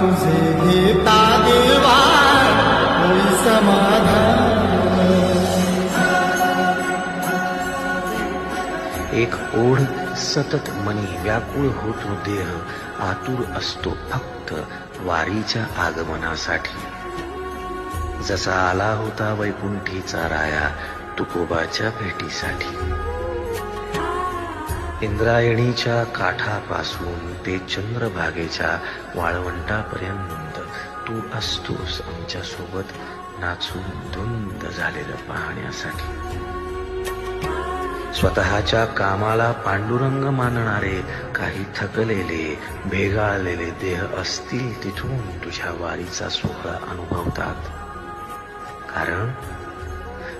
तुझे घेता देवा होई समाधान. एक ओढ सतत मनी व्याकुळ होतो देह, आतुर असतो फक्त वारीच्या आगमनासाठी. जसा आला होता वैकुंठीचा राया तुकोबाच्या भेटीसाठी. इंद्रायणीच्या काठापासून ते चंद्रभागेच्या वाळवंटापर्यंत तू असतोस आमच्या सोबत, नाचून धुंद झालेलं पाहण्यासाठी. स्वतःच्या कामाला पांडुरंग मानणारे काही थकलेले भेगाळलेले देह असतील तिथून तुझ्या वारीचा सोहळा अनुभवतात. कारण